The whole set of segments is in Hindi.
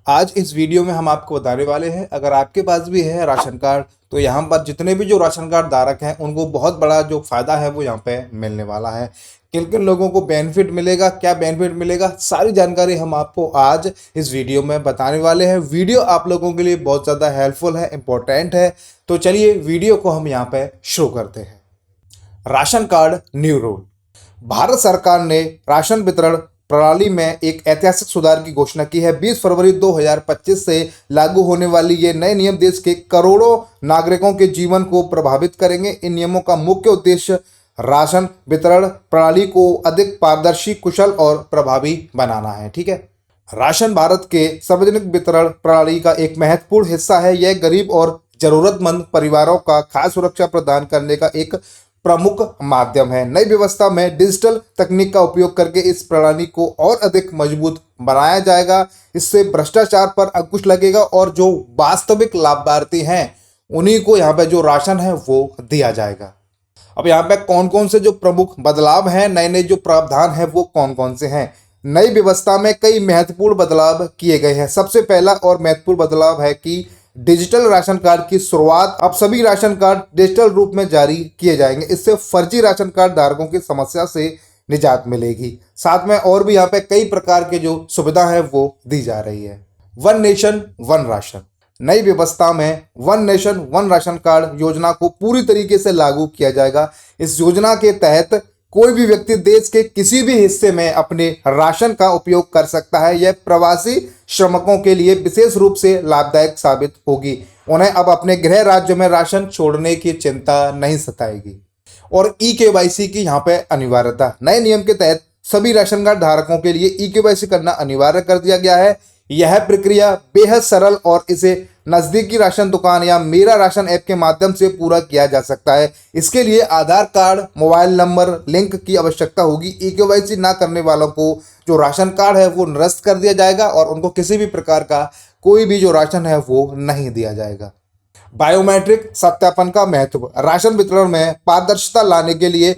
आज इस वीडियो में हम आपको बताने वाले हैं, अगर आपके पास भी है राशन कार्ड तो यहाँ पर जितने भी जो राशन कार्ड धारक हैं उनको बहुत बड़ा जो फायदा है वो यहाँ पे मिलने वाला है। किन किन लोगों को बेनिफिट मिलेगा, क्या बेनिफिट मिलेगा, सारी जानकारी हम आपको आज इस वीडियो में बताने वाले हैं। वीडियो आप लोगों के लिए बहुत ज़्यादा हेल्पफुल है, इंपॉर्टेंट है। तो चलिए वीडियो को हम यहाँ पे शुरू करते हैं। Ration card new rule. Bharat सरकार ने राशन वितरण प्रणाली में एक ऐतिहासिक सुधार की घोषणा की है। 20 फरवरी 2025 से लागू होने वाली ये नए नियम देश के करोड़ों नागरिकों के जीवन को प्रभावित करेंगे। इन नियमों का मुख्य उद्देश्य राशन वितरण प्रणाली को अधिक पारदर्शी, कुशल और प्रभावी बनाना है। ठीक है, राशन भारत के सार्वजनिक वितरण प्रणाली का एक महत्वपूर्ण हिस्सा है। यह गरीब और जरूरतमंद परिवारों का खास सुरक्षा प्रदान करने का एक प्रमुख माध्यम है। नई व्यवस्था में डिजिटल तकनीक का उपयोग करके इस प्रणाली को और अधिक मजबूत बनाया जाएगा। इससे भ्रष्टाचार पर अंकुश लगेगा और जो वास्तविक लाभार्थी हैं उन्हीं को यहाँ पे जो राशन है वो दिया जाएगा। अब यहाँ पे कौन कौन से जो प्रमुख बदलाव हैं, नए नए जो प्रावधान है वो कौन कौन से हैं। नई व्यवस्था में कई महत्वपूर्ण बदलाव किए गए हैं। सबसे पहला और महत्वपूर्ण बदलाव है कि डिजिटल राशन कार्ड की शुरुआत। अब सभी राशन कार्ड डिजिटल रूप में जारी किए जाएंगे। इससे फर्जी राशन कार्ड धारकों की समस्या से निजात मिलेगी। साथ में और भी यहाँ पे कई प्रकार के जो सुविधा है वो दी जा रही है। One nation one ration. नई व्यवस्था में one nation one ration card योजना को पूरी तरीके से लागू किया जाएगा। इस योजना के तहत कोई भी व्यक्ति देश के किसी भी हिस्से में अपने राशन का उपयोग कर सकता है। यह प्रवासी श्रमिकों के लिए विशेष रूप से लाभदायक साबित होगी। उन्हें अब अपने गृह राज्य में राशन छोड़ने की चिंता नहीं सताएगी। और ई-केवाईसी की यहाँ पे अनिवार्यता। नए नियम के तहत सभी राशन कार्ड धारकों के लिए ई-केवाईसी करना अनिवार्य कर दिया गया है। यह प्रक्रिया बेहद सरल और इसे नज़दीकी राशन दुकान या मेरा राशन ऐप के माध्यम से पूरा किया जा सकता है। इसके लिए आधार कार्ड, मोबाइल नंबर लिंक की आवश्यकता होगी। ई-केवाईसी ना करने वालों को जो राशन कार्ड है वो निरस्त कर दिया जाएगा और उनको किसी भी प्रकार का कोई भी जो राशन है वो नहीं दिया जाएगा। बायोमेट्रिक सत्यापन का महत्व। राशन वितरण में पारदर्शिता लाने के लिए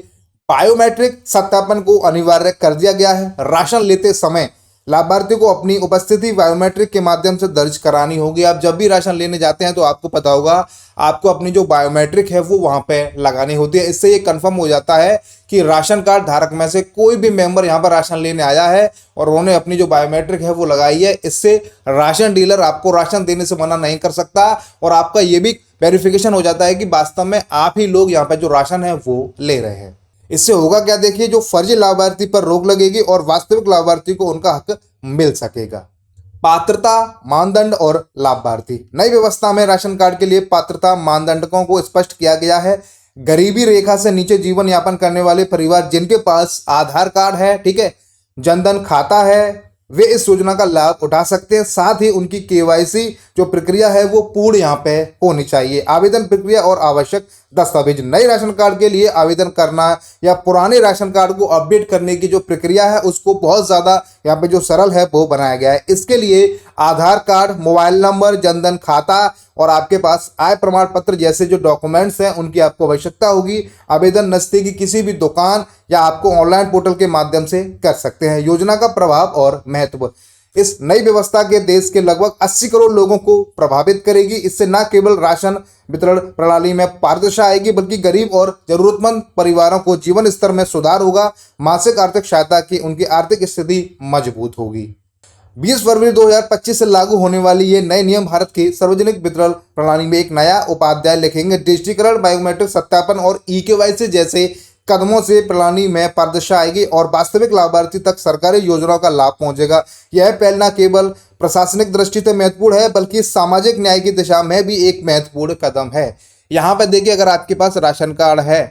बायोमेट्रिक सत्यापन को अनिवार्य कर दिया गया है। राशन लेते समय लाभार्थी को अपनी उपस्थिति बायोमेट्रिक के माध्यम से दर्ज करानी होगी। आप जब भी राशन लेने जाते हैं तो आपको पता होगा, आपको अपनी जो बायोमेट्रिक है वो वहाँ पे लगानी होती है। इससे ये कंफर्म हो जाता है कि राशन कार्ड धारक में से कोई भी मेंबर यहाँ पर राशन लेने आया है और उन्होंने अपनी जो बायोमेट्रिक है वो लगाई है। इससे राशन डीलर आपको राशन देने से मना नहीं कर सकता और आपका ये भी वेरिफिकेशन हो जाता है कि वास्तव में आप ही लोग यहाँ पर जो राशन है वो ले रहे हैं। इससे होगा क्या, देखिए, जो फर्जी लाभार्थी पर रोक लगेगी और वास्तविक लाभार्थी को उनका हक मिल सकेगा। पात्रता मानदंड और लाभार्थी। नई व्यवस्था में राशन कार्ड के लिए पात्रता मानदंडों को स्पष्ट किया गया है। गरीबी रेखा से नीचे जीवन यापन करने वाले परिवार जिनके पास आधार कार्ड है, ठीक है, जनधन खाता है, वे इस योजना का लाभ उठा सकते हैं। साथ ही उनकी केवाईसी जो प्रक्रिया है वो पूर्ण यहाँ पे होनी चाहिए। आवेदन प्रक्रिया और आवश्यक दस्तावेज। नए राशन कार्ड के लिए आवेदन करना या पुराने राशन कार्ड को अपडेट करने की जो प्रक्रिया है उसको बहुत ज़्यादा यहाँ पे जो सरल है वो बनाया गया है। इसके लिए आधार कार्ड, मोबाइल नंबर, जनधन खाता और आपके पास आय प्रमाण पत्र जैसे जो डॉक्यूमेंट्स हैं उनकी आपको आवश्यकता होगी। आवेदन नज़दीकी किसी भी दुकान या आपको ऑनलाइन पोर्टल के माध्यम से कर सकते हैं। योजना का प्रभाव और महत्व। इस नई व्यवस्था के देश के लगभग 80 करोड़ लोगों को प्रभावित करेगी। इससे न केवल राशन वितरण प्रणाली में पारदर्शिता आएगी बल्कि गरीब और जरूरतमंद परिवारों को जीवन स्तर में सुधार होगा। मासिक आर्थिक सहायता की उनकी आर्थिक स्थिति मजबूत होगी। 20 फरवरी 2025 से लागू होने वाली ये नए नियम भारत की सार्वजनिक वितरण प्रणाली में एक नया अध्याय लिखेंगे। डिजिटीकरण, बायोमेट्रिक सत्यापन और ई-केवाईसी जैसे कदमों से प्रणाली में पारदर्शिता आएगी और वास्तविक लाभार्थी तक सरकारी योजनाओं का लाभ पहुंचेगा। यह पहल न केवल प्रशासनिक दृष्टि से महत्वपूर्ण है बल्कि सामाजिक न्याय की दिशा में भी एक महत्वपूर्ण कदम है। यहाँ पर देखिए, अगर आपके पास राशन कार्ड है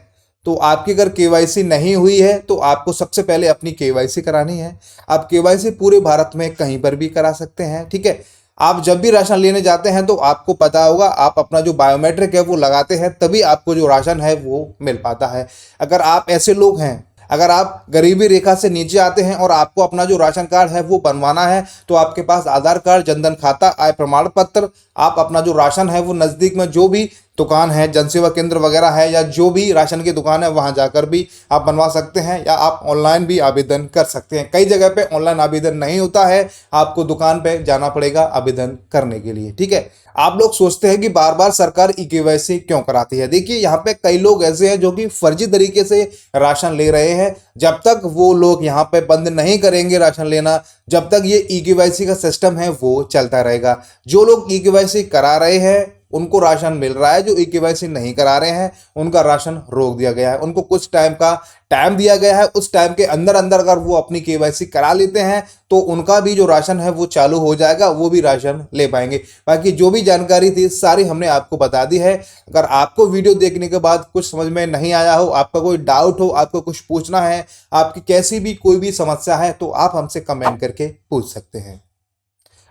तो आपकी अगर केवाईसी नहीं हुई है तो आपको सबसे पहले अपनी केवाईसी करानी है। आप केवाईसी पूरे भारत में कहीं पर भी करा सकते हैं। ठीक है, आप जब भी राशन लेने जाते हैं तो आपको पता होगा, आप अपना जो बायोमेट्रिक है वो लगाते हैं तभी आपको जो राशन है वो मिल पाता है। अगर आप ऐसे लोग हैं, अगर आप गरीबी रेखा से नीचे आते हैं और आपको अपना जो राशन कार्ड है वो बनवाना है तो आपके पास आधार कार्ड, जनधन खाता, आय प्रमाण पत्र, आप अपना जो राशन है वो नज़दीक में जो भी दुकान है, जनसेवा केंद्र वगैरह है, या जो भी राशन की दुकान है वहां जाकर भी आप बनवा सकते हैं, या आप ऑनलाइन भी आवेदन कर सकते हैं। कई जगह पे ऑनलाइन आवेदन नहीं होता है, आपको दुकान पे जाना पड़ेगा आवेदन करने के लिए। ठीक है, आप लोग सोचते हैं कि बार बार सरकार ई केवाईसी क्यों कराती है। देखिए, यहाँ पे कई लोग ऐसे हैं जो कि फर्जी तरीके से राशन ले रहे हैं। जब तक वो लोग यहाँ पे बंद नहीं करेंगे राशन लेना, जब तक ये ई केवाईसी का सिस्टम है वो चलता रहेगा। जो लोग ई केवाईसी करा रहे हैं उनको राशन मिल रहा है, जो ई केवाईसी नहीं करा रहे हैं उनका राशन रोक दिया गया है। उनको कुछ टाइम का टाइम दिया गया है, उस टाइम के अंदर अंदर अगर वो अपनी केवाईसी करा लेते हैं तो उनका भी जो राशन है वो चालू हो जाएगा, वो भी राशन ले पाएंगे। बाकी जो भी जानकारी थी सारी हमने आपको बता दी है। अगर आपको वीडियो देखने के बाद कुछ समझ में नहीं आया हो, आपका कोई डाउट हो, आपको कुछ पूछना है, आपकी कैसी भी कोई भी समस्या है, तो आप हमसे कमेंट करके पूछ सकते हैं।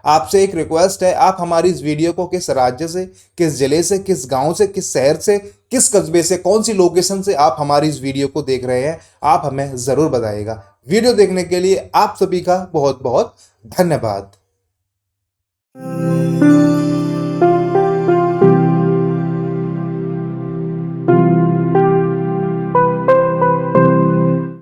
आपसे एक रिक्वेस्ट है, आप हमारी इस वीडियो को किस राज्य से, किस जिले से, किस गांव से, किस शहर से, किस कस्बे से, कौन सी लोकेशन से आप हमारी इस वीडियो को देख रहे हैं, आप हमें ज़रूर बताइएगा। वीडियो देखने के लिए आप सभी का बहुत बहुत धन्यवाद।